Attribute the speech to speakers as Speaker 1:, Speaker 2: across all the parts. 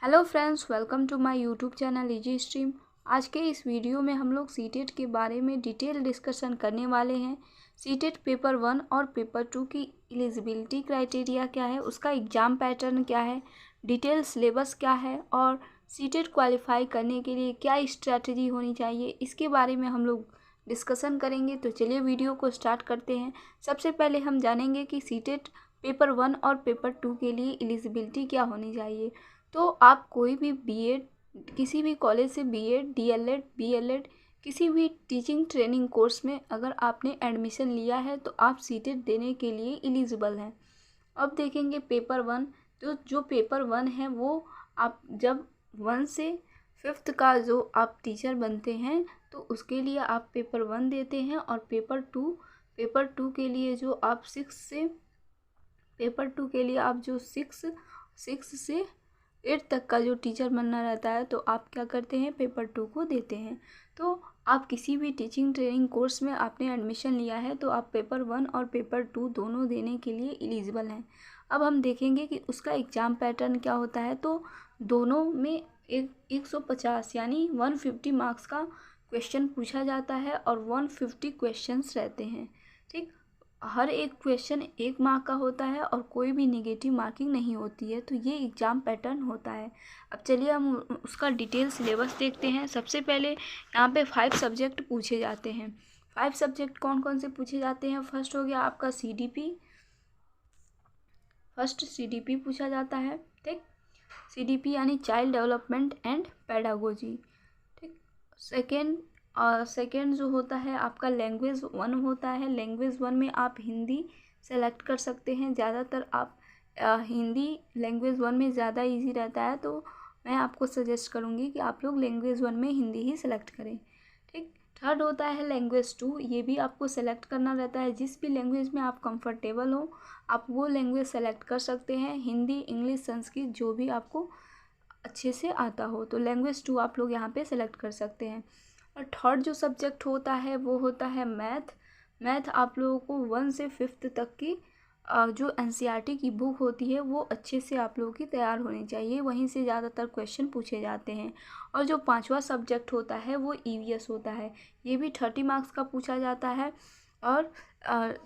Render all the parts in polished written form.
Speaker 1: Hello friends, welcome to my YouTube channel Easy Stream. आज के इस वीडियो में हम लोग सीटेट के बारे में डिटेल डिस्कशन करने वाले हैं। सीटेट पेपर 1 और पेपर 2 की एलिजिबिलिटी क्राइटेरिया क्या है, उसका एग्ज़ाम पैटर्न क्या है, डिटेल सिलेबस क्या है और सीटेट क्वालिफाई करने के लिए क्या स्ट्रैटेजी होनी चाहिए, इसके बारे में हम लोग डिस्कशन करेंगे। तो चलिए वीडियो को स्टार्ट करते हैं। सबसे पहले हम जानेंगे कि सीटेट पेपर 1 और पेपर 2 के लिए एलिजिबिलिटी क्या होनी चाहिए। तो आप कोई भी बीएड, किसी भी कॉलेज से बीएड, डीएलएड, बीएलएड, किसी भी टीचिंग ट्रेनिंग कोर्स में अगर आपने एडमिशन लिया है तो आप सीटेट देने के लिए एलिजिबल हैं। अब देखेंगे पेपर 1। तो जो पेपर 1 है वो आप जब 1 से 5th का जो आप टीचर बनते हैं तो उसके लिए आप पेपर 1 देते हैं। और पेपर 2 के लिए जो आप 6 से पेपर 2 के लिए आप जो 6 से 8 तक का जो टीचर बनना रहता है तो आप क्या करते हैं, पेपर 2 को देते हैं। तो आप किसी भी टीचिंग ट्रेनिंग कोर्स में आपने एडमिशन लिया है तो आप पेपर 1 और पेपर 2 दोनों देने के लिए एलिजिबल हैं। अब हम देखेंगे कि उसका एग्ज़ाम पैटर्न क्या होता है। तो दोनों में 150 यानी 150 मार्क्स का क्वेश्चन पूछा जाता है और 150 क्वेश्चंस रहते हैं। ठीक, हर एक क्वेश्चन 1 मार्क का होता है और कोई भी नेगेटिव मार्किंग नहीं होती है। तो ये एग्ज़ाम पैटर्न होता है। अब चलिए हम उसका डिटेल सिलेबस देखते हैं। सबसे पहले यहाँ पे 5 सब्जेक्ट पूछे जाते हैं। 5 सब्जेक्ट कौन कौन से पूछे जाते हैं। फर्स्ट हो गया आपका सीडीपी पूछा जाता है। ठीक, सीडीपी यानी चाइल्ड डेवलपमेंट एंड पेडागोजी। ठीक, सेकेंड जो होता है आपका लैंग्वेज 1 होता है। लैंग्वेज 1 में आप हिंदी सेलेक्ट कर सकते हैं। ज़्यादातर आप हिंदी लैंग्वेज 1 में ज़्यादा इजी रहता है, तो मैं आपको सजेस्ट करूँगी कि आप लोग लैंग्वेज 1 में हिंदी ही सेलेक्ट करें। ठीक, थर्ड होता है लैंग्वेज 2। ये भी आपको सेलेक्ट करना रहता है। जिस भी लैंग्वेज में आप कंफर्टेबल हो आप वो लैंग्वेज सेलेक्ट कर सकते हैं। हिंदी, इंग्लिश, संस्कृत जो भी आपको अच्छे से आता हो, तो लैंग्वेज 2 आप लोग यहाँ पे सेलेक्ट कर सकते हैं। और थर्ड जो सब्जेक्ट होता है वो होता है मैथ आप लोगों को 1 से 5th तक की जो एनसीईआरटी की बुक होती है वो अच्छे से आप लोगों की तैयार होनी चाहिए। वहीं से ज़्यादातर क्वेश्चन पूछे जाते हैं। और जो 5वां सब्जेक्ट होता है वो ईवीएस होता है। ये भी 30 मार्क्स का पूछा जाता है और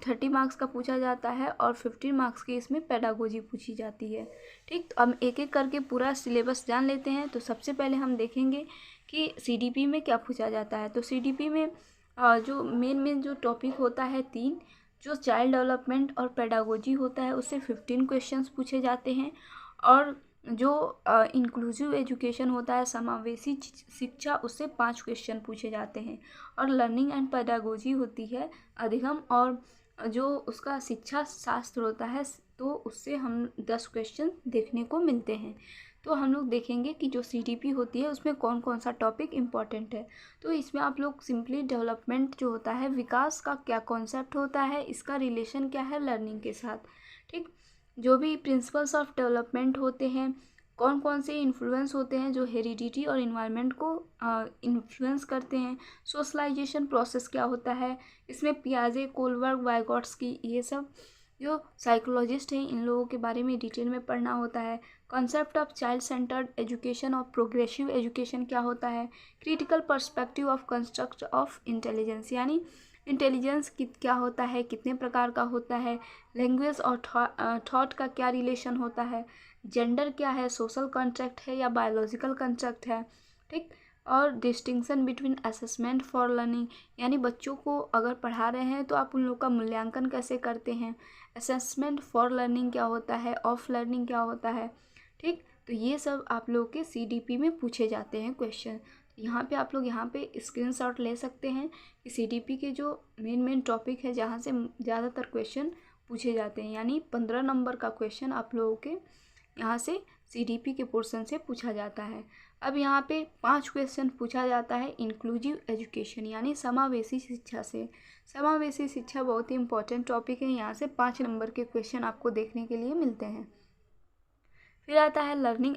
Speaker 1: 30 मार्क्स का पूछा जाता है और 15 मार्क्स की इसमें पेडागोजी पूछी जाती है। ठीक, तो हम एक एक करके पूरा सिलेबस जान लेते हैं। तो सबसे पहले हम देखेंगे कि सीडीपी में क्या पूछा जाता है। तो सीडीपी में जो मेन जो टॉपिक होता है 3, जो चाइल्ड डेवलपमेंट और पेडागोजी होता है उससे 15 क्वेश्चंस पूछे जाते हैं। और जो इंक्लूसिव एजुकेशन होता है, समावेशी शिक्षा, उससे 5 क्वेश्चन पूछे जाते हैं। और लर्निंग एंड पेडागोजी होती है अधिगम, और जो उसका शिक्षा शास्त्र होता है तो उससे हम 10 क्वेश्चन देखने को मिलते हैं। तो हम लोग देखेंगे कि जो सीडीपी होती है उसमें कौन कौन सा टॉपिक इम्पॉर्टेंट है। तो इसमें आप लोग सिंपली डेवलपमेंट जो होता है, विकास का क्या कॉन्सेप्ट होता है, इसका रिलेशन क्या है लर्निंग के साथ। ठीक, जो भी प्रिंसिपल्स ऑफ डेवलपमेंट होते हैं, कौन कौन से इन्फ्लुएंस होते हैं जो हेरिडिटी और इन्वायरमेंट को इन्फ्लुएंस करते हैं, सोशलाइजेशन प्रोसेस क्या होता है, इसमें पियाजे, कोलबर्ग, वाइगॉट्स्की, ये सब जो साइकोलॉजिस्ट हैं इन लोगों के बारे में डिटेल में पढ़ना होता है। Concept of child centred education और प्रोग्रेसिव एजुकेशन क्या होता है, critical perspective of construct of intelligence यानी इंटेलिजेंस क्या होता है, कितने प्रकार का होता है, लैंग्वेज और थॉट का क्या रिलेशन होता है, जेंडर क्या है, सोशल कंस्ट्रक्ट है या बायोलॉजिकल कंस्ट्रक्ट है। ठीक, और distinction between assessment for learning यानी बच्चों को अगर पढ़ा रहे हैं तो आप उन लोगों का मूल्यांकन कैसे करते हैं, असेसमेंट फॉर लर्निंग क्या होता है, ऑफ लर्निंग क्या होता है। ठीक, तो ये सब आप लोगों के सीडीपी में पूछे जाते हैं क्वेश्चन। यहाँ पे आप लोग यहाँ पे स्क्रीनशॉट ले सकते हैं कि सीडीपी के जो मेन टॉपिक है जहाँ से ज़्यादातर क्वेश्चन पूछे जाते हैं, यानी 15 नंबर का क्वेश्चन आप लोगों के यहाँ से सीडीपी के पोर्शन से पूछा जाता है। अब यहाँ पे 5 क्वेश्चन पूछा जाता है इंक्लूसिव एजुकेशन यानी समावेशी शिक्षा से। समावेशी शिक्षा बहुत ही इंपॉर्टेंट टॉपिक है। यहाँ से 5 नंबर के क्वेश्चन आपको देखने के लिए मिलते हैं। फिर आता है लर्निंग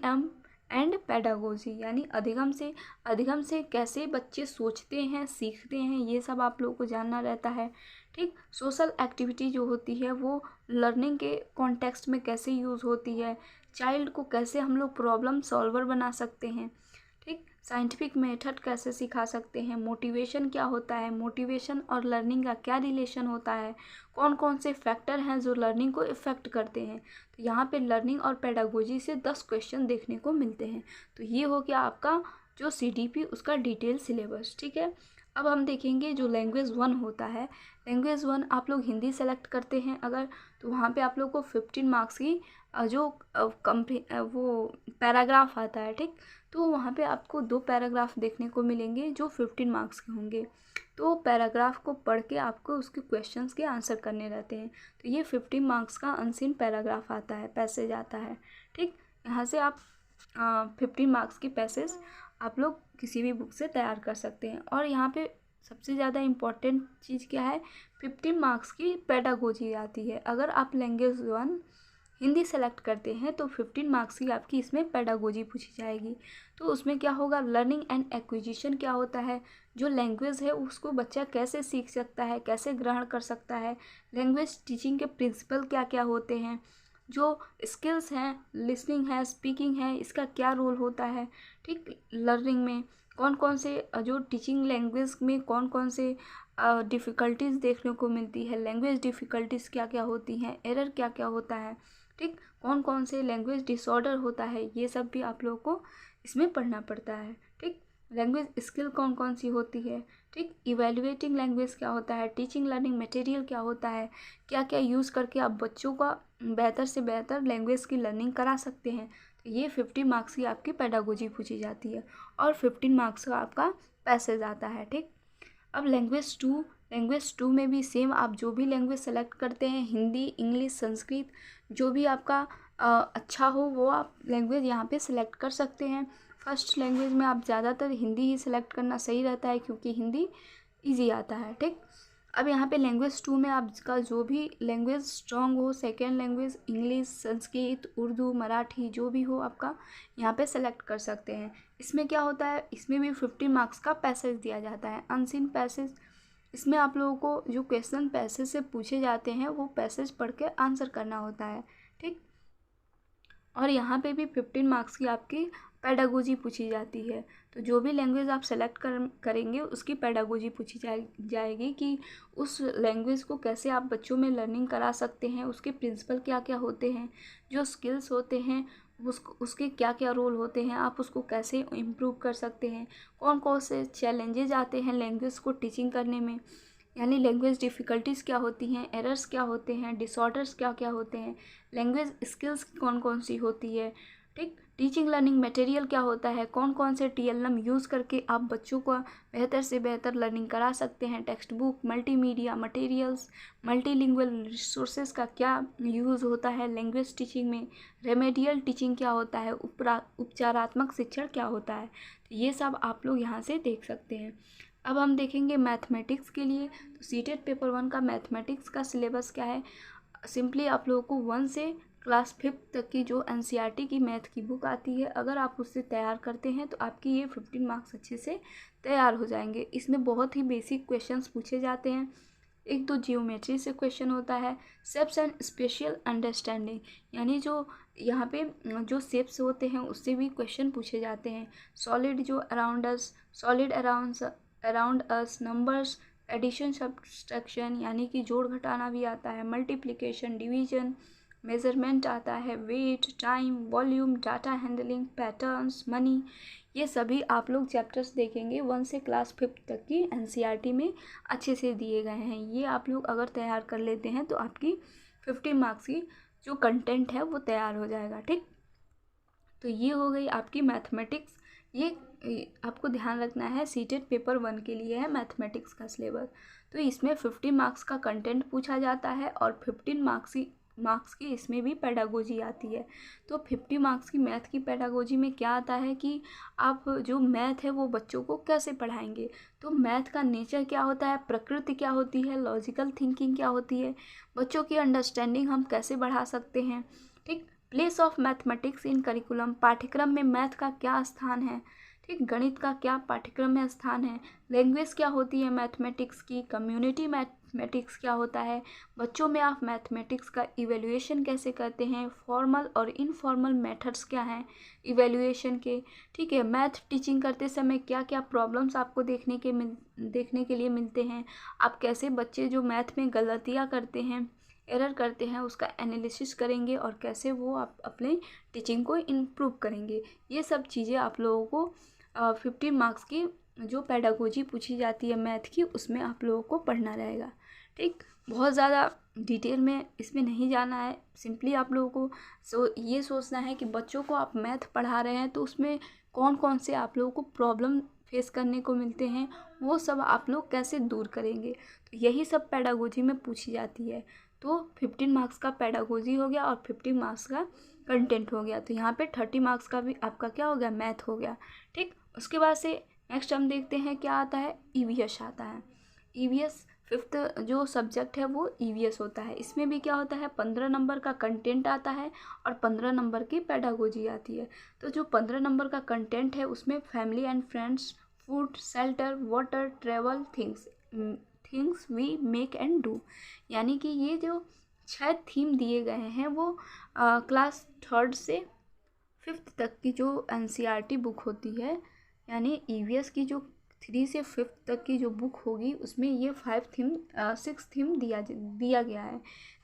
Speaker 1: एंड पेडागोजी यानी अधिगम से कैसे बच्चे सोचते हैं, सीखते हैं, ये सब आप लोगों को जानना रहता है। ठीक, सोशल एक्टिविटी जो होती है वो लर्निंग के कॉन्टेक्स्ट में कैसे यूज़ होती है, चाइल्ड को कैसे हम लोग प्रॉब्लम सॉल्वर बना सकते हैं, ठीक, साइंटिफिक मेथड कैसे सिखा सकते हैं, मोटिवेशन क्या होता है, मोटिवेशन और लर्निंग का क्या रिलेशन होता है, कौन कौन से फैक्टर हैं जो लर्निंग को इफ़ेक्ट करते हैं। तो यहाँ पे लर्निंग और पेडागोजी से 10 क्वेश्चन देखने को मिलते हैं। तो ये हो गया आपका जो CDP उसका डिटेल सिलेबस, ठीक है। अब हम देखेंगे जो लैंग्वेज 1 होता है। लैंग्वेज 1 आप लोग हिंदी सेलेक्ट करते हैं अगर, तो वहाँ पे आप लोग को 15 मार्क्स की जो वो पैराग्राफ आता है, ठीक, तो वहाँ पे आपको 2 पैराग्राफ देखने को मिलेंगे जो 15 मार्क्स के होंगे। तो पैराग्राफ को पढ़ के आपको उसके क्वेश्चंस के आंसर करने रहते हैं। तो ये 15 मार्क्स का अनसीन पैराग्राफ आता है, पैसेज आता है, ठीक। यहाँ से आप 15 मार्क्स की पैसेज आप लोग किसी भी बुक से तैयार कर सकते हैं। और यहाँ पे सबसे ज़्यादा इम्पॉर्टेंट चीज़ क्या है, 15 मार्क्स की पेडागोजी आती है। अगर आप लैंग्वेज 1 हिंदी सेलेक्ट करते हैं तो 15 मार्क्स की आपकी इसमें पेडागोजी पूछी जाएगी। तो उसमें क्या होगा, लर्निंग एंड एक्विजिशन क्या होता है, जो लैंग्वेज है उसको बच्चा कैसे सीख सकता है, कैसे ग्रहण कर सकता है, लैंग्वेज टीचिंग के प्रिंसिपल क्या क्या होते हैं, जो स्किल्स हैं, लिसनिंग है, स्पीकिंग है, इसका क्या रोल होता है, ठीक, लर्निंग में कौन कौन से जो टीचिंग लैंग्वेज में कौन कौन से डिफ़िकल्टीज़ देखने को मिलती है, लैंग्वेज डिफ़िकल्टीज़ क्या क्या होती हैं, एरर क्या क्या होता है, ठीक, कौन कौन से लैंग्वेज डिसऑर्डर होता है, ये सब भी आप लोगों को इसमें पढ़ना पड़ता है, ठीक। लैंग्वेज स्किल कौन कौन सी होती है, ठीक, इवेल्युएटिंग लैंग्वेज क्या होता है, टीचिंग लर्निंग मटेरियल क्या होता है, क्या क्या यूज़ करके आप बच्चों का बेहतर से बेहतर लैंग्वेज की लर्निंग करा सकते हैं। तो ये 50 मार्क्स की आपकी पेडागोजी पूछी जाती है और 15 मार्क्स का आपका पैसेज आता है, ठीक। अब लैंग्वेज 2 में भी सेम, आप जो भी लैंग्वेज सेलेक्ट करते हैं, हिंदी, इंग्लिश, संस्कृत, जो भी आपका अच्छा हो वो आप लैंग्वेज यहाँ पे सिलेक्ट कर सकते हैं। फर्स्ट लैंग्वेज में आप ज़्यादातर हिंदी ही सिलेक्ट करना सही रहता है क्योंकि हिंदी ईजी आता है, ठीक। अब यहाँ पे लैंग्वेज 2 में आपका जो भी लैंग्वेज स्ट्रॉन्ग हो, second language English, Sanskrit, Urdu, Marathi, जो भी हो आपका यहाँ पे सेलेक्ट कर सकते हैं। इसमें क्या होता है, इसमें भी 50 मार्क्स का पैसेज दिया जाता है, अनसीन पैसेज। इसमें आप लोगों को जो क्वेश्चन पैसेज से पूछे जाते हैं वो पैसेज पढ़ के आंसर करना होता है, ठीक। और यहाँ पे भी 15 मार्क्स की आपकी पेडागोजी पूछी जाती है। तो जो भी लैंग्वेज आप सेलेक्ट करेंगे उसकी पेडागोजी पूछी जाएगी कि उस लैंग्वेज को कैसे आप बच्चों में लर्निंग करा सकते हैं, उसके प्रिंसिपल क्या क्या होते हैं, जो स्किल्स होते हैं उसके क्या क्या रोल होते हैं, आप उसको कैसे इम्प्रूव कर सकते हैं, कौन कौन से चैलेंजेस आते हैं लैंग्वेज को टीचिंग करने में, यानी लैंग्वेज डिफ़िकल्टीज़ क्या होती हैं, एरर्स क्या होते हैं, डिसऑर्डर्स क्या क्या होते हैं, लैंग्वेज स्किल्स कौन कौन सी होती है, ठीक, टीचिंग लर्निंग मटेरियल क्या होता है, कौन कौन से TLM यूज़ करके आप बच्चों को बेहतर से बेहतर लर्निंग करा सकते हैं, text book, multimedia materials, multilingual resources का क्या यूज़ होता है लैंग्वेज टीचिंग में, रेमेडियल टीचिंग क्या होता है, उपचारात्मक शिक्षण क्या होता है। तो ये सब आप लोग यहाँ से देख सकते हैं। अब हम देखेंगे मैथमेटिक्स के लिए। तो सीटेट पेपर 1 का मैथमेटिक्स का सिलेबस क्या है, सिंपली आप लोगों को 1 से क्लास 5 तक की जो NCERT की मैथ की बुक आती है, अगर आप उससे तैयार करते हैं तो आपकी ये 15 मार्क्स अच्छे से तैयार हो जाएंगे। इसमें बहुत ही बेसिक क्वेश्चंस पूछे जाते हैं, एक तो जियोमेट्री से क्वेश्चन होता है, शेप्स एंड स्पेशल अंडरस्टैंडिंग, यानी जो यहाँ पे जो शेप्स होते हैं उससे भी क्वेश्चन पूछे जाते हैं, सॉलिड जो solid around us, numbers, addition, subtraction यानी कि जोड़ घटाना भी आता है, मल्टीप्लिकेशन, डिवीजन, मेज़रमेंट आता है, weight, time, volume, data handling, patterns, money, ये सभी आप लोग चैप्टर्स देखेंगे 1 से क्लास 5 तक की NCERT में अच्छे से दिए गए हैं। ये आप लोग अगर तैयार कर लेते हैं तो आपकी 50 मार्क्स की जो कंटेंट है वो तैयार हो जाएगा, ठीक। तो ये हो गई आपकी मैथमेटिक्स। ये आपको ध्यान रखना है, सीटेट पेपर 1 के लिए है मैथमेटिक्स का सिलेबस। तो इसमें 50 मार्क्स का कंटेंट पूछा जाता है और 15 मार्क्स की इसमें भी पेडागोजी आती है। तो 50 मार्क्स की मैथ की पेडागोजी में क्या आता है कि आप जो मैथ है वो बच्चों को कैसे पढ़ाएंगे, तो मैथ का नेचर क्या होता है, प्रकृति क्या होती है, लॉजिकल थिंकिंग क्या होती है, बच्चों की अंडरस्टैंडिंग हम कैसे बढ़ा सकते हैं, ठीक। Place of mathematics in curriculum, पाठ्यक्रम में मैथ का क्या स्थान है, ठीक, गणित का क्या पाठ्यक्रम में स्थान है, लैंग्वेज क्या होती है मैथमेटिक्स की, कम्युनिटी मैथमेटिक्स क्या होता है, बच्चों में आप मैथमेटिक्स का इवैल्यूएशन कैसे करते हैं, फॉर्मल और इनफॉर्मल मेथड्स क्या हैं इवैल्यूएशन के, ठीक है। मैथ टीचिंग करते समय क्या क्या प्रॉब्लम्स आपको देखने के लिए मिलते हैं, आप कैसे बच्चे जो मैथ में गलतियाँ करते हैं, एरर करते हैं, उसका एनालिसिस करेंगे और कैसे वो आप अपने टीचिंग को इम्प्रूव करेंगे। ये सब चीज़ें आप लोगों को 15 मार्क्स की जो पेडागोजी पूछी जाती है मैथ की, उसमें आप लोगों को पढ़ना रहेगा, ठीक। बहुत ज़्यादा डिटेल में इसमें नहीं जाना है, सिंपली आप लोगों को ये सोचना है कि बच्चों को आप मैथ पढ़ा रहे हैं तो उसमें कौन कौन से आप लोगों को प्रॉब्लम फेस करने को मिलते हैं, वो सब आप लोग कैसे दूर करेंगे, तो यही सब पेडागोजी में पूछी जाती है। तो 15 मार्क्स का पेडागोजी हो गया और 15 मार्क्स का कंटेंट हो गया। तो यहाँ पे 30 मार्क्स का भी आपका क्या हो गया, मैथ हो गया, ठीक। उसके बाद से नेक्स्ट हम देखते हैं क्या आता है, ईवीएस आता है। ईवीएस 5th जो सब्जेक्ट है वो ईवीएस होता है। इसमें भी क्या होता है, 15 नंबर का कंटेंट आता है और 15 नंबर की पेडागोजी आती है। तो जो 15 नंबर का कंटेंट है उसमें family and friends, food, shelter, water, travel, things we make and do, यानी कि ये जो 6 थीम दिए गए हैं वो क्लास 3rd से 5th तक की जो एनसीईआरटी बुक होती है, यानी ईवीएस की जो 3 से 5th तक की जो बुक होगी उसमें ये 6 थीम दिया गया है,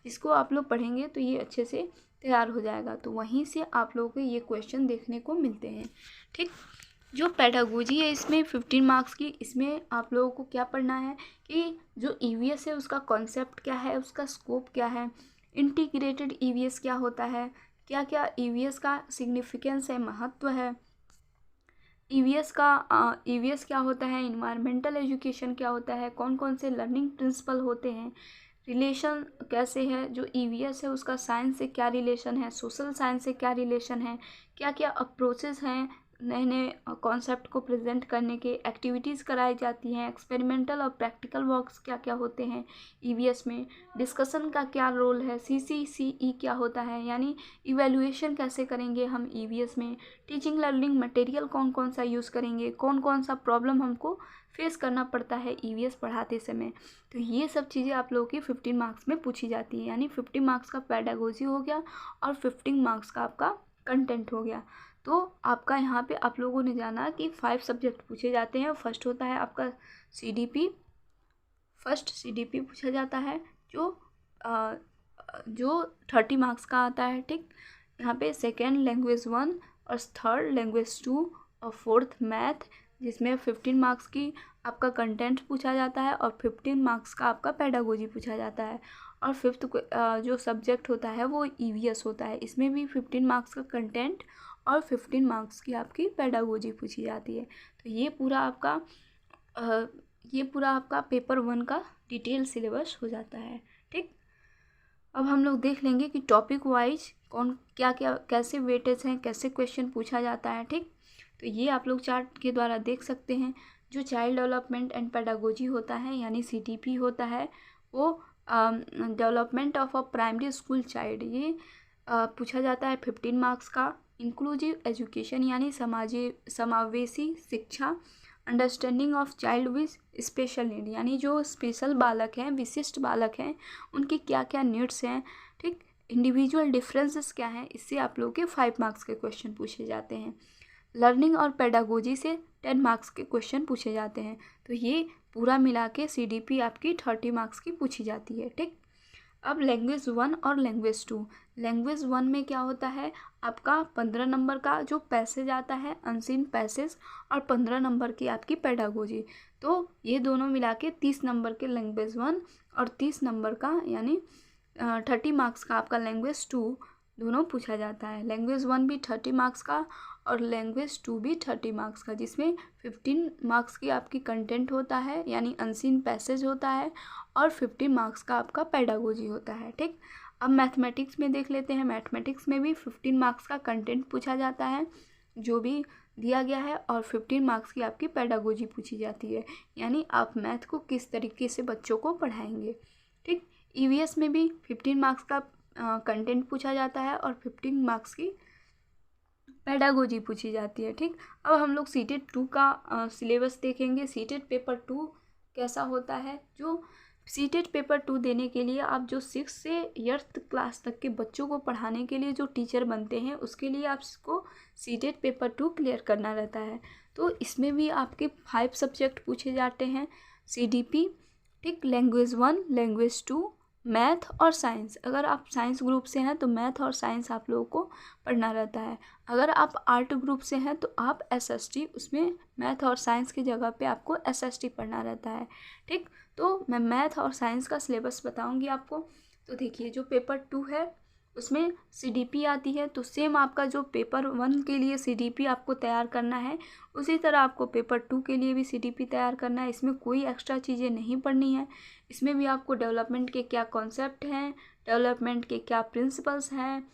Speaker 1: जिसको आप लोग पढ़ेंगे तो ये अच्छे से तैयार हो जाएगा। तो वहीं से आप लोगों को ये क्वेश्चन देखने को मिलते हैं, ठीक। जो पेडागोजी है इसमें 15 मार्क्स की, इसमें आप लोगों को क्या पढ़ना है कि जो ईवीएस है उसका कॉन्सेप्ट क्या है, उसका स्कोप क्या है, इंटीग्रेटेड ईवीएस क्या होता है, क्या क्या ईवीएस का सिग्निफिकेंस है, महत्व है, ईवीएस क्या होता है, इन्वायरमेंटल एजुकेशन क्या होता है, कौन कौन से लर्निंग प्रिंसिपल होते हैं, रिलेशन कैसे है, जो ईवीएस है उसका साइंस से क्या रिलेशन है, सोशल साइंस से क्या रिलेशन है, क्या क्या अप्रोचेस हैं नए नए कॉन्सेप्ट को प्रेजेंट करने के, एक्टिविटीज़ कराई जाती हैं, एक्सपेरिमेंटल और प्रैक्टिकल वर्क्स क्या क्या होते हैं ईवीएस में, डिस्कशन का क्या रोल है, सीसीसीई क्या होता है, यानी इवैल्यूएशन कैसे करेंगे हम ईवीएस में, टीचिंग लर्निंग मटेरियल कौन कौन सा यूज़ करेंगे, कौन कौन सा प्रॉब्लम हमको फेस करना पड़ता है ईवीएस पढ़ाते समय। तो ये सब चीज़ें आप लोगों की 15 मार्क्स में पूछी जाती हैं, यानी 50 मार्क्स का पेडागोजी हो गया और 15 मार्क्स का आपका कंटेंट हो गया। तो आपका यहाँ पे आप लोगों ने जाना कि 5 सब्जेक्ट पूछे जाते हैं। फर्स्ट होता है आपका सीडीपी, फर्स्ट सीडीपी पूछा जाता है जो 30 मार्क्स का आता है, ठीक। यहाँ पे सेकेंड लैंग्वेज 1 और थर्ड लैंग्वेज 2 और फोर्थ मैथ, जिसमें 15 मार्क्स की आपका कंटेंट पूछा जाता है और 15 मार्क्स का आपका पेडागोजी पूछा जाता है। और 5th जो सब्जेक्ट होता है वो ईवीएस होता है, इसमें भी 15 मार्क्स का कंटेंट और 15 मार्क्स की आपकी पेडागोजी पूछी जाती है। तो ये पूरा आपका पेपर 1 का डिटेल सिलेबस हो जाता है, ठीक। अब हम लोग देख लेंगे कि टॉपिक वाइज कौन क्या क्या कैसे वेटेज हैं, कैसे क्वेश्चन पूछा जाता है, ठीक। तो ये आप लोग चार्ट के द्वारा देख सकते हैं। जो चाइल्ड डेवलपमेंट एंड पेडागोजी होता है यानी सीटीपी होता है, वो development of a primary school child, ये पूछा जाता है 15 मार्क्स का। इंक्लूसिव एजुकेशन यानी समावेशी शिक्षा, understanding of child with special need, यानी जो स्पेशल बालक हैं, विशिष्ट बालक हैं, उनकी क्या क्या नीड्स हैं, ठीक। इंडिविजुअल डिफरेंसेस क्या हैं, इससे आप लोग के 5 मार्क्स के क्वेश्चन पूछे जाते हैं। लर्निंग और पेडागोजी से 10 मार्क्स के क्वेश्चन पूछे जाते हैं। तो ये पूरा मिला के सीडीपी आपकी 30 मार्क्स की पूछी जाती है, ठीक। अब लैंग्वेज 1 और लैंग्वेज 2, लैंग्वेज 1 में क्या होता है आपका 15 नंबर का जो पैसेज आता है, अनसीन पैसेज, और 15 नंबर की आपकी पेडागोजी। तो ये दोनों मिला के 30 नंबर के लैंग्वेज 1 और 30 नंबर का यानी 30 मार्क्स का आपका लैंग्वेज 2 दोनों पूछा जाता है। लैंग्वेज 1 भी 30 मार्क्स का और लैंग्वेज 2 भी 30 मार्क्स का, जिसमें 15 मार्क्स की आपकी कंटेंट होता है यानी अनसीन पैसेज होता है और 50 मार्क्स का आपका पेडागोजी होता है, ठीक। अब मैथमेटिक्स में देख लेते हैं। मैथमेटिक्स में भी 15 मार्क्स का कंटेंट पूछा जाता है जो भी दिया गया है और 15 मार्क्स की आपकी पेडागोजी पूछी जाती है, यानी आप मैथ को किस तरीके से बच्चों को पढ़ाएंगे, ठीक। ईवीएस में भी 15 मार्क्स का कंटेंट पूछा जाता है और 15 मार्क्स की पेडागोजी पूछी जाती है, ठीक। अब हम लोग सीटेट 2 का सिलेबस देखेंगे। सीटेट पेपर 2 कैसा होता है, जो सीटेट पेपर 2 देने के लिए आप जो 6 से 8th क्लास तक के बच्चों को पढ़ाने के लिए जो टीचर बनते हैं उसके लिए आपको सीटेट पेपर 2 क्लियर करना रहता है। तो इसमें भी आपके 5 सब्जेक्ट पूछे जाते हैं, CDP, ठीक, लैंग्वेज 1, लैंग्वेज 2, मैथ और साइंस। अगर आप साइंस ग्रुप से हैं तो मैथ और साइंस आप लोगों को पढ़ना रहता है। अगर आप आर्ट ग्रुप से हैं तो आप SST, उसमें मैथ और साइंस की जगह पे आपको SST पढ़ना रहता है, ठीक। तो मैं मैथ और साइंस का सिलेबस बताऊंगी आपको। तो देखिए, जो पेपर 2 है उसमें CDP आती है, तो सेम आपका जो पेपर 1 के लिए CDP आपको तैयार करना है उसी तरह आपको पेपर 2 के लिए भी CDP तैयार करना है। इसमें कोई एक्स्ट्रा चीज़ें नहीं पढ़नी है। इसमें भी आपको डेवलपमेंट के क्या कॉन्सेप्ट हैं, डेवलपमेंट के क्या प्रिंसिपल्स हैं,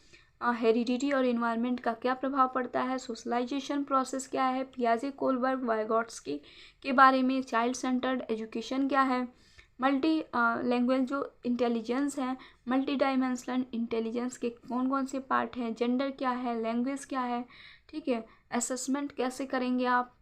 Speaker 1: हेरिडिटी और इन्वायरमेंट का क्या प्रभाव पड़ता है, सोशलाइजेशन प्रोसेस क्या है, पियाजे, कोलबर्ग, वाइगॉट्स्की के बारे में, चाइल्ड सेंटर्ड एजुकेशन क्या है, मल्टी लैंग्वेज जो इंटेलिजेंस है, मल्टी डायमेंशनल इंटेलिजेंस के कौन कौन से पार्ट हैं, जेंडर क्या है, लैंग्वेज क्या है, ठीक है, असेसमेंट कैसे करेंगे आप,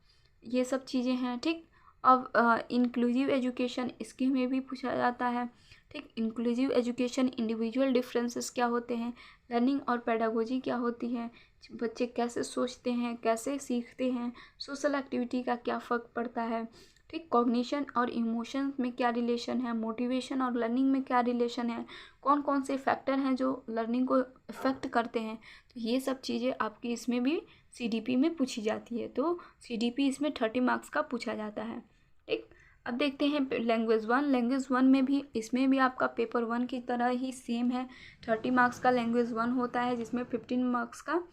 Speaker 1: ये सब चीज़ें हैं, ठीक। अब इंक्लूसिव एजुकेशन, इसके में भी पूछा जाता है, ठीक। इंक्लूसिव एजुकेशन, इंडिविजुअल डिफरेंसेस क्या होते हैं, लर्निंग और पेडागोजी क्या होती है, बच्चे कैसे सोचते हैं, कैसे सीखते हैं, सोशल एक्टिविटी का क्या फ़र्क पड़ता है, ठीक। कॉग्निशन और इमोशंस में क्या रिलेशन है, मोटिवेशन और लर्निंग में क्या रिलेशन है, कौन कौन से फैक्टर हैं जो लर्निंग को इफ़ेक्ट करते हैं। तो ये सब चीज़ें आपकी इसमें भी CDP में पूछी जाती है। तो CDP इसमें 30 मार्क्स का पूछा जाता है, ठीक। अब देखते हैं लैंग्वेज 1। लैंग्वेज 1 में भी, इसमें भी आपका पेपर 1 की तरह ही सेम है। 30 मार्क्स का लैंग्वेज 1 होता है जिसमें 15 मार्क्स का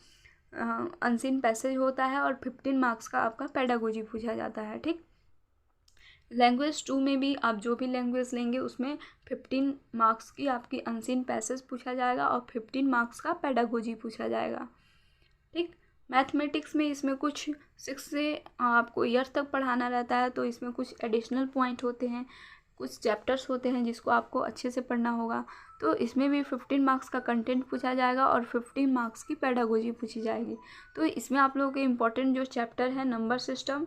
Speaker 1: अनसीन पैसेज होता है और 15 मार्क्स का आपका पेडागोजी पूछा जाता है, ठीक। लैंग्वेज 2 में भी आप जो भी लैंग्वेज लेंगे उसमें 15 मार्क्स की आपकी अनसीन पैसेज पूछा जाएगा और 15 मार्क्स का पेडागोजी पूछा जाएगा, ठीक। मैथमेटिक्स में इसमें कुछ 6 से आपको ईयर तक पढ़ाना रहता है, तो इसमें कुछ एडिशनल पॉइंट होते हैं, कुछ चैप्टर्स होते हैं जिसको आपको अच्छे से पढ़ना होगा। तो इसमें भी 15 मार्क्स का कंटेंट पूछा जाएगा और 15 मार्क्स की पेडागोजी पूछी जाएगी। तो इसमें आप लोगों के इम्पोर्टेंट जो चैप्टर है, number system,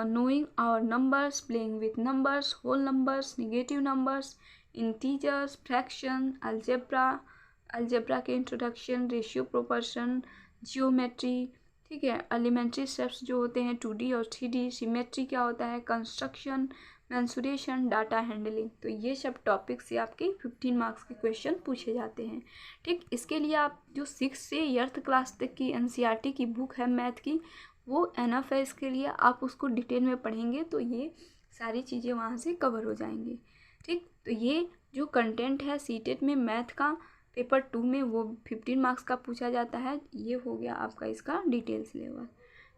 Speaker 1: knowing our numbers, playing with numbers, whole numbers, negative numbers, integers, fraction, algebra के इंट्रोडक्शन, रेशियो, प्रोपोर्शन, जियोमेट्री, ठीक है, एलिमेंट्री स्टेप्स जो होते हैं 2D और 3D, सिमेट्री क्या होता है, कंस्ट्रक्शन, मेंसुरेशन, डाटा हैंडलिंग। तो ये सब टॉपिक्स से आपके 15 मार्क्स के क्वेश्चन पूछे जाते हैं, ठीक। इसके लिए आप जो 6 से 8th क्लास तक की NCERT की बुक है मैथ की, वो एनफ है। इसके लिए आप उसको डिटेल में पढ़ेंगे तो ये सारी चीज़ें वहाँ से कवर हो जाएंगी, ठीक। तो ये जो कंटेंट है सीटेट में मैथ का पेपर 2 में, वो 15 मार्क्स का पूछा जाता है। ये हो गया आपका इसका डिटेल सिलेबस,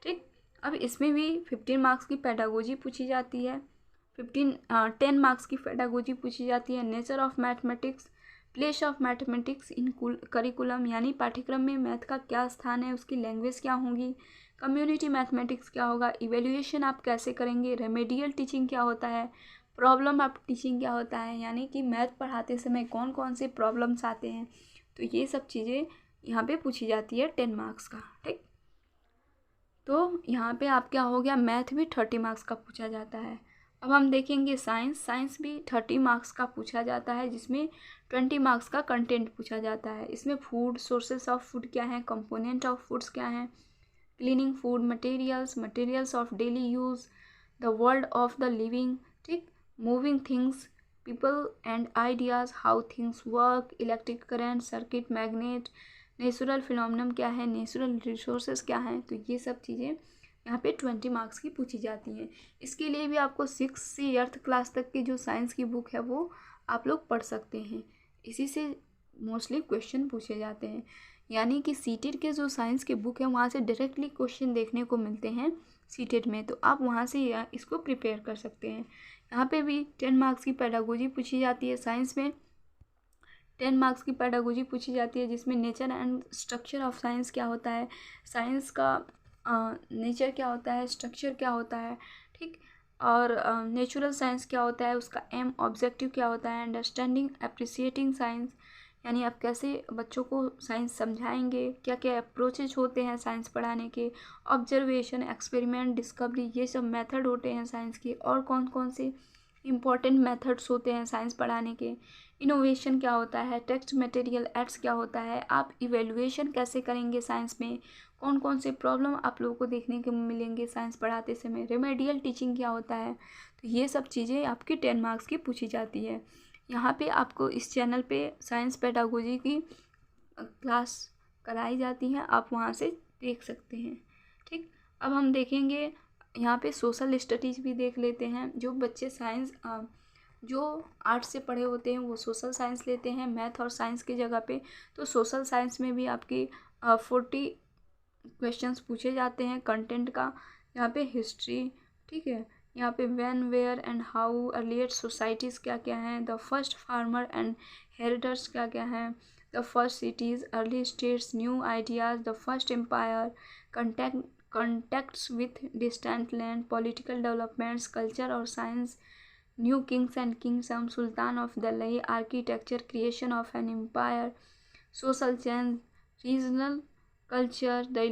Speaker 1: ठीक। अब इसमें भी 15 मार्क्स की पेडागोजी पूछी जाती है, 10 मार्क्स की पेडागोजी पूछी जाती है। Nature of mathematics, place of mathematics in curriculum, यानी पाठ्यक्रम में मैथ का क्या स्थान है, उसकी लैंग्वेज क्या होगी, कम्युनिटी मैथमेटिक्स क्या होगा, इवेल्युएशन आप कैसे करेंगे, रेमेडियल टीचिंग क्या होता है, प्रॉब्लम ऑफ टीचिंग क्या होता है, यानी कि मैथ पढ़ाते समय कौन कौन से प्रॉब्लम्स आते हैं। तो ये सब चीज़ें यहाँ पे पूछी जाती है 10 मार्क्स का, ठीक। तो यहाँ पे आप क्या हो गया, मैथ भी 30 मार्क्स का पूछा जाता है। अब हम देखेंगे साइंस भी 30 मार्क्स का पूछा जाता है, जिसमें 20 मार्क्स का कंटेंट पूछा जाता है। इसमें फूड, सोर्सेस ऑफ फूड क्या है, कंपोनेंट ऑफ फूड्स क्या है, cleaning food, materials of daily use, the world of the living, ठीक, moving things, people and ideas, how things work, electric current, circuit, magnet, natural phenomenon क्या है, natural resources क्या हैं। तो ये सब चीज़ें यहाँ पे 20 मार्क्स की पूछी जाती हैं। इसके लिए भी आपको 6 से 8th क्लास तक की जो साइंस की बुक है वो आप लोग पढ़ सकते हैं। इसी से मोस्टली क्वेश्चन पूछे जाते हैं, यानी कि सीटेट के जो साइंस के बुक है वहाँ से डायरेक्टली क्वेश्चन देखने को मिलते हैं सीटेट में, तो आप वहाँ से इसको प्रिपेयर कर सकते हैं। यहाँ पे भी 10 मार्क्स की पेडागोजी पूछी जाती है। साइंस में 10 मार्क्स की पेडागोजी पूछी जाती है, जिसमें nature and structure of science क्या होता है, साइंस का नेचर क्या होता है, स्ट्रक्चर क्या होता है, ठीक, और नेचुरल साइंस क्या होता है, उसका एम ऑब्जेक्टिव क्या होता है, अंडरस्टैंडिंग एप्रिसिएटिंग साइंस, यानी आप कैसे बच्चों को साइंस समझाएंगे, क्या क्या अप्रोचेज होते हैं साइंस पढ़ाने के, ऑब्जर्वेशन, एक्सपेरिमेंट, डिस्कवरी, ये सब मेथड होते हैं साइंस के, और कौन कौन से इम्पॉर्टेंट मेथड्स होते हैं साइंस पढ़ाने के, इनोवेशन क्या होता है, टेक्स्ट मटेरियल एड्स क्या होता है, आप इवेल्युएशन कैसे करेंगे साइंस में, कौन कौन से प्रॉब्लम आप लोगों को देखने को मिलेंगे साइंस पढ़ाते समय, रेमेडियल टीचिंग क्या होता है। तो ये सब चीज़ें आपकी 10 मार्क्स की पूछी जाती है। यहाँ पे आपको इस चैनल पे साइंस पेडागोजी की क्लास कराई जाती हैं, आप वहाँ से देख सकते हैं। ठीक, अब हम देखेंगे यहाँ पे सोशल स्टडीज़ भी देख लेते हैं। जो बच्चे साइंस जो आर्ट्स से पढ़े होते हैं वो सोशल साइंस लेते हैं मैथ और साइंस की जगह पे। तो सोशल साइंस में भी आपकी 40 क्वेश्चंस पूछे जाते हैं कंटेंट का। यहाँ पे हिस्ट्री, ठीक है, यहाँ पे when where and how, earlier societies क्या क्या हैं, the first farmer and herders क्या क्या हैं, the first cities, early states, new ideas, the first empire, contacts with distant land, political developments, culture और science, new kings and kingdom, sultan of Delhi, architecture, creation of an empire, social change, regional culture, the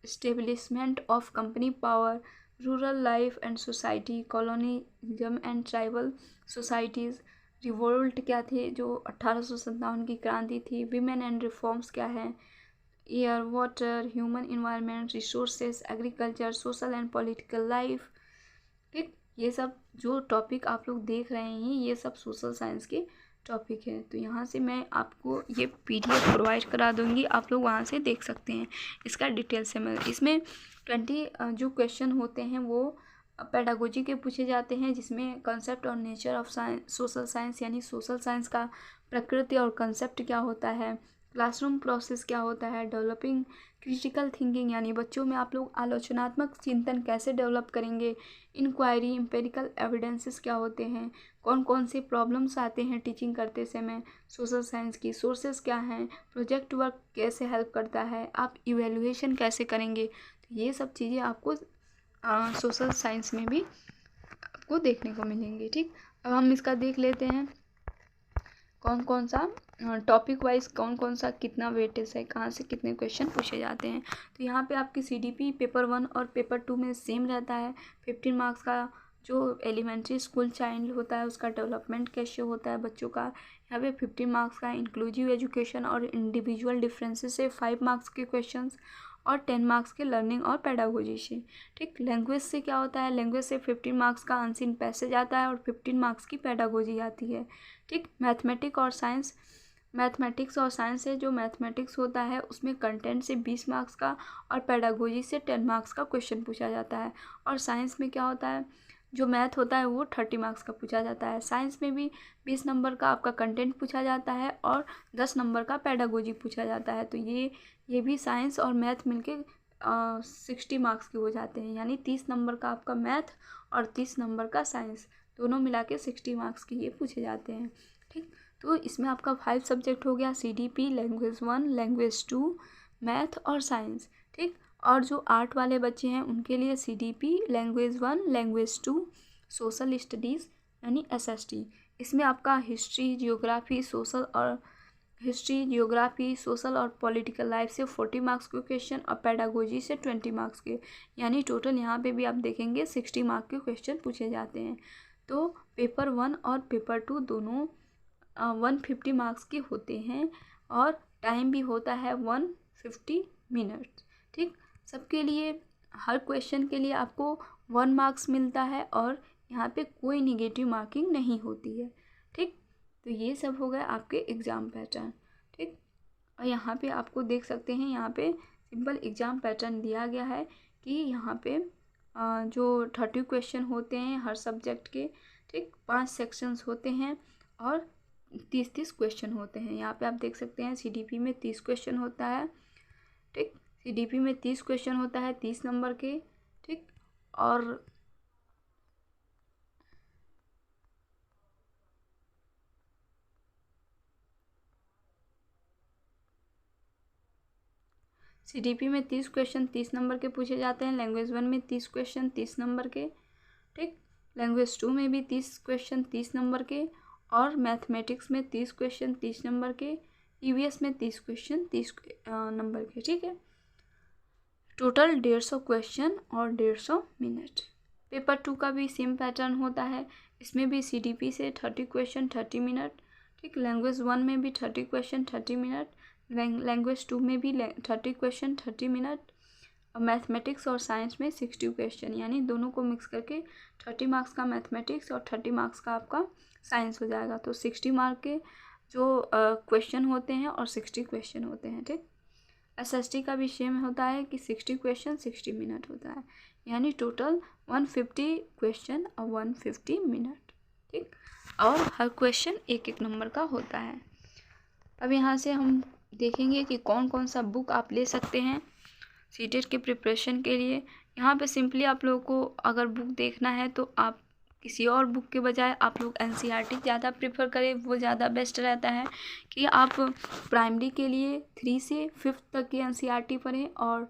Speaker 1: establishment of company power, rural life and society, colonialism and tribal societies, revolt क्या थे जो 1857 की क्रांति थी, women and reforms क्या है, air water, human environment, resources, agriculture, social and political life. ठीक, ये सब जो टॉपिक आप लोग देख रहे हैं ये सब सोशल साइंस के टॉपिक है। तो यहाँ से मैं आपको ये PDF प्रोवाइड करा दूँगी, आप लोग वहाँ से देख सकते हैं इसका डिटेल से। मैं इसमें 20 जो क्वेश्चन होते हैं वो पेडागोजी के पूछे जाते हैं, जिसमें कंसेप्ट और nature of science, social science यानी सोशल साइंस का प्रकृति और कंसेप्ट क्या होता है, क्लासरूम प्रोसेस क्या होता है, डेवलपिंग क्रिटिकल थिंकिंग यानी बच्चों में आप लोग आलोचनात्मक चिंतन कैसे डेवलप करेंगे, इंक्वायरी, एम्पेरिकल एविडेंसेस क्या होते हैं, कौन कौन से प्रॉब्लम्स आते हैं टीचिंग करते समय, सोशल साइंस की सोर्सेस क्या हैं, प्रोजेक्ट वर्क कैसे हेल्प करता है, आप इवेल्युएशन कैसे करेंगे। तो ये सब चीज़ें आपको सोशल साइंस में भी आपको देखने को मिलेंगी। ठीक, अब हम इसका देख लेते हैं कौन कौन सा टॉपिक वाइज कौन कौन सा कितना वेटेज है, कहाँ से कितने क्वेश्चन पूछे जाते हैं। तो यहाँ पे आपकी CDP पेपर 1 और पेपर 2 में सेम रहता है। 15 मार्क्स का जो एलिमेंट्री स्कूल चाइल्ड होता है उसका डेवलपमेंट कैसे होता है बच्चों का, यहाँ पे 15 मार्क्स का इंक्लूसिव एजुकेशन और इंडिविजुअल डिफरेंसेस से 5 मार्क्स के क्वेश्चंस और 10 मार्क्स के लर्निंग और पेडागोजी से। ठीक, लैंग्वेज से क्या होता है, लैंग्वेज से 15 मार्क्स का अनसीन पैसेज आता है और 15 मार्क्स की पेडागोजी आती है। ठीक, मैथमेटिक्स और साइंस से जो मैथमेटिक्स होता है उसमें कंटेंट से 20 मार्क्स का और पेडागोजी से 10 मार्क्स का क्वेश्चन पूछा जाता है। और साइंस में क्या होता है, जो मैथ होता है वो 30 मार्क्स का पूछा जाता है। साइंस में भी 20 नंबर का आपका कंटेंट पूछा जाता है और 10 नंबर का पेडागोजी पूछा जाता है। तो ये भी साइंस और मैथ मिलके 60 मार्क्स के हो जाते हैं, यानी 30 नंबर का आपका मैथ और 30 नंबर का साइंस दोनों मिला के 60 मार्क्स के ये पूछे जाते हैं। ठीक, तो इसमें आपका 5 सब्जेक्ट हो गया, CDP, लैंग्वेज 1, लैंग्वेज 2, मैथ और साइंस। ठीक, और जो आर्ट वाले बच्चे हैं उनके लिए CDP, language 1, language 2, social studies यानी SST। इसमें आपका हिस्ट्री, जियोग्राफी, सोशल और पॉलिटिकल लाइफ से 40 मार्क्स के क्वेश्चन और पेडागोजी से 20 मार्क्स के, यानी टोटल यहाँ पे भी आप देखेंगे 60 मार्क के क्वेश्चन पूछे जाते हैं। तो पेपर 1 और पेपर 2 दोनों 150 मार्क्स के होते हैं और टाइम भी होता है 150 मिनट। ठीक, सबके लिए हर क्वेश्चन के लिए आपको 1 मार्क्स मिलता है और यहाँ पे कोई निगेटिव मार्किंग नहीं होती है। ठीक, तो ये सब हो गया आपके एग्ज़ाम पैटर्न। ठीक, और यहाँ पे आपको देख सकते हैं, यहाँ पे सिंपल एग्ज़ाम पैटर्न दिया गया है कि यहाँ पे जो 30 क्वेश्चन होते हैं हर सब्जेक्ट के। ठीक, 5 सेक्शंस होते हैं और 30 क्वेश्चन होते हैं। यहाँ पे आप देख सकते हैं CDP में 30 क्वेश्चन होता है। ठीक, CDP में 30 क्वेश्चन होता है 30 नंबर के। ठीक, और CDP में 30 क्वेश्चन 30 नंबर के पूछे जाते हैं, लैंग्वेज 1 में 30 क्वेश्चन 30 नंबर के। ठीक, लैंग्वेज 2 में भी 30 क्वेश्चन 30 नंबर के और मैथमेटिक्स में 30 क्वेश्चन 30 नंबर के, EVS में 30 क्वेश्चन 30 नंबर के। ठीक है, टोटल 150 क्वेश्चन और 150 मिनट। पेपर 2 का भी सेम पैटर्न होता है, इसमें भी CDP से 30 क्वेश्चन 30 मिनट, ठीक। लैंग्वेज 1 में भी 30 क्वेश्चन 30 मिनट, लैंग्वेज 2 में भी 30 क्वेश्चन 30 मिनट, और मैथमेटिक्स और साइंस में 60 क्वेश्चन, यानी दोनों को मिक्स करके 30 मार्क्स का मैथमेटिक्स और 30 मार्क्स का आपका साइंस हो जाएगा। तो 60 मार्क के जो क्वेश्चन होते हैं और 60 क्वेश्चन होते हैं, ठीक। SST का भी सेम होता है कि 60 क्वेश्चन 60 मिनट होता है, यानी टोटल 150 क्वेश्चन और 150 मिनट, ठीक। और हर क्वेश्चन एक एक नंबर का होता है। अब यहाँ से हम देखेंगे कि कौन कौन सा बुक आप ले सकते हैं सीटेट के प्रिपरेशन के लिए। यहाँ पे सिंपली आप लोगों को अगर बुक देखना है तो आप किसी और बुक के बजाय आप लोग NCERT ज़्यादा प्रेफर करें, वो ज़्यादा बेस्ट रहता है कि आप प्राइमरी के लिए 3 से 5th तक की NCERT पढ़ें, और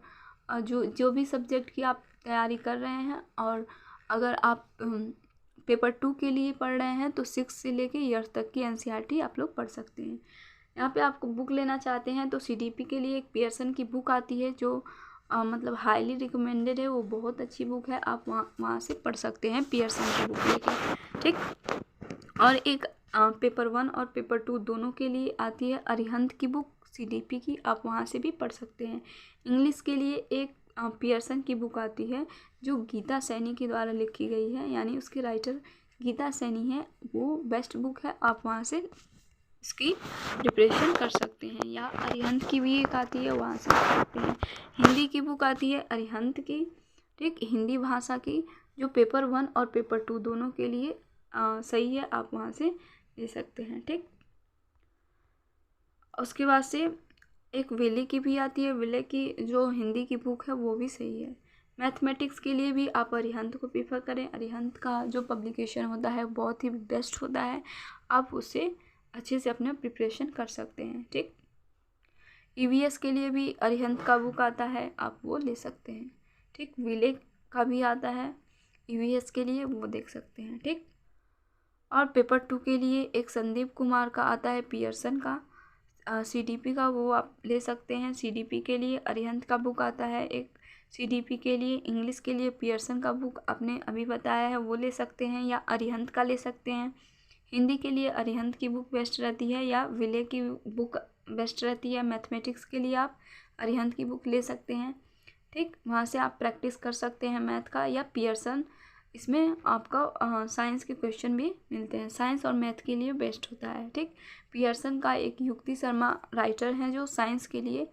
Speaker 1: जो भी सब्जेक्ट की आप तैयारी कर रहे हैं, और अगर आप पेपर 2 के लिए पढ़ रहे हैं तो 6 से लेके 8th तक की NCERT आप लोग पढ़ सकते हैं। यहाँ पे आपको बुक लेना चाहते हैं तो CDP के लिए एक पियर्सन की बुक आती है जो मतलब हाईली रिकमेंडेड है, वो बहुत अच्छी बुक है, आप वहाँ से पढ़ सकते हैं पियर्सन की बुक लेके, ठीक। और एक पेपर 1 और पेपर 2 दोनों के लिए आती है अरिहंत की बुक CDP की, आप वहाँ से भी पढ़ सकते हैं। इंग्लिश के लिए एक पियर्सन की बुक आती है जो गीता सैनी के द्वारा लिखी गई है, यानी उसके राइटर गीता सैनी है, वो बेस्ट बुक है, आप वहाँ से इसकी प्रिपरेशन कर सकते हैं। या अरिहंत की भी एक आती है, वहाँ से कर सकते हैं। हिंदी की बुक आती है अरिहंत की, ठीक, हिंदी भाषा की, जो पेपर 1 और पेपर 2 दोनों के लिए सही है, आप वहाँ से ले सकते हैं, ठीक। उसके बाद से एक विले की भी आती है, विले की जो हिंदी की बुक है वो भी सही है। मैथमेटिक्स के लिए भी आप अरिहंत को प्रेफर करें, अरिहंत का जो पब्लिकेशन होता है बहुत ही बेस्ट होता है, आप उससे अच्छे से अपना प्रिपरेशन कर सकते हैं, ठीक। EVS के लिए भी अरिहंत का बुक आता है, आप वो ले सकते हैं, ठीक। विले का भी आता है EVS के लिए, वो देख सकते हैं, ठीक। और पेपर 2 के लिए एक संदीप कुमार का आता है पियर्सन का, CDP का, वो आप ले सकते हैं। CDP के लिए अरिहंत का बुक आता है एक, CDP के लिए इंग्लिश के लिए पियर्सन का बुक आपने अभी बताया है वो ले सकते हैं, या अरिहंत का ले सकते हैं। हिंदी के लिए अरिहंत की बुक बेस्ट रहती है या विले की बुक बेस्ट रहती है। मैथमेटिक्स के लिए आप अरिहंत की बुक ले सकते हैं, ठीक। वहाँ से आप प्रैक्टिस कर सकते हैं मैथ का, या पियर्सन, इसमें आपका साइंस के क्वेश्चन भी मिलते हैं, साइंस और मैथ के लिए बेस्ट होता है, ठीक। पियर्सन का एक युक्ति शर्मा राइटर हैं जो साइंस के लिए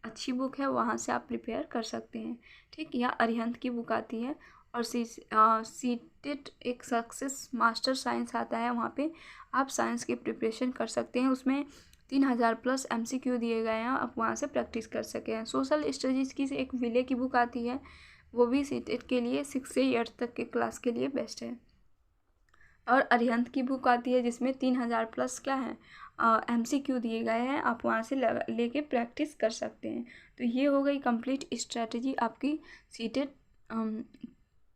Speaker 1: अच्छी बुक है, वहाँ से आप प्रिपेयर कर सकते हैं, ठीक। या अरिहंत की बुक आती है। और सीटेट एक सक्सेस मास्टर साइंस आता है, वहाँ पे आप साइंस की प्रिपरेशन कर सकते हैं, उसमें 3000+ MCQ दिए गए हैं, आप वहाँ से प्रैक्टिस कर सकें हैं। सोशल स्टडीज़ की एक विले की बुक आती है, वो भी सीटेट के लिए 6 से 8 तक के क्लास के लिए बेस्ट है। और अरिहंत की बुक आती है जिसमें 3000+ क्या है MCQ दिए गए हैं, आप वहाँ से लेके प्रैक्टिस कर सकते हैं। तो ये हो गई कंप्लीट स्ट्रैटेजी आपकी सीटेट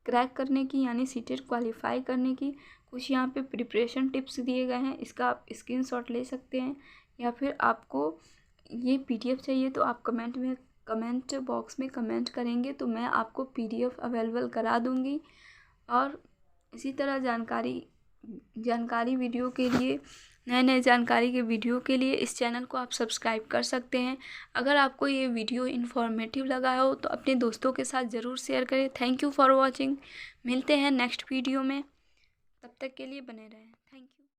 Speaker 1: क्रैक करने की, यानी सीटेट क्वालिफाई करने की। कुछ यहाँ पे प्रिपरेशन टिप्स दिए गए हैं, इसका आप स्क्रीनशॉट ले सकते हैं, या फिर आपको ये PDF चाहिए तो आप कमेंट बॉक्स में कमेंट करेंगे तो मैं आपको PDF अवेलेबल करा दूँगी। और इसी तरह जानकारी वीडियो के लिए, नए जानकारी के वीडियो के लिए इस चैनल को आप सब्सक्राइब कर सकते हैं। अगर आपको ये वीडियो इन्फॉर्मेटिव लगा हो तो अपने दोस्तों के साथ ज़रूर शेयर करें। Thank you for watching. मिलते हैं नेक्स्ट वीडियो में, तब तक के लिए बने रहें।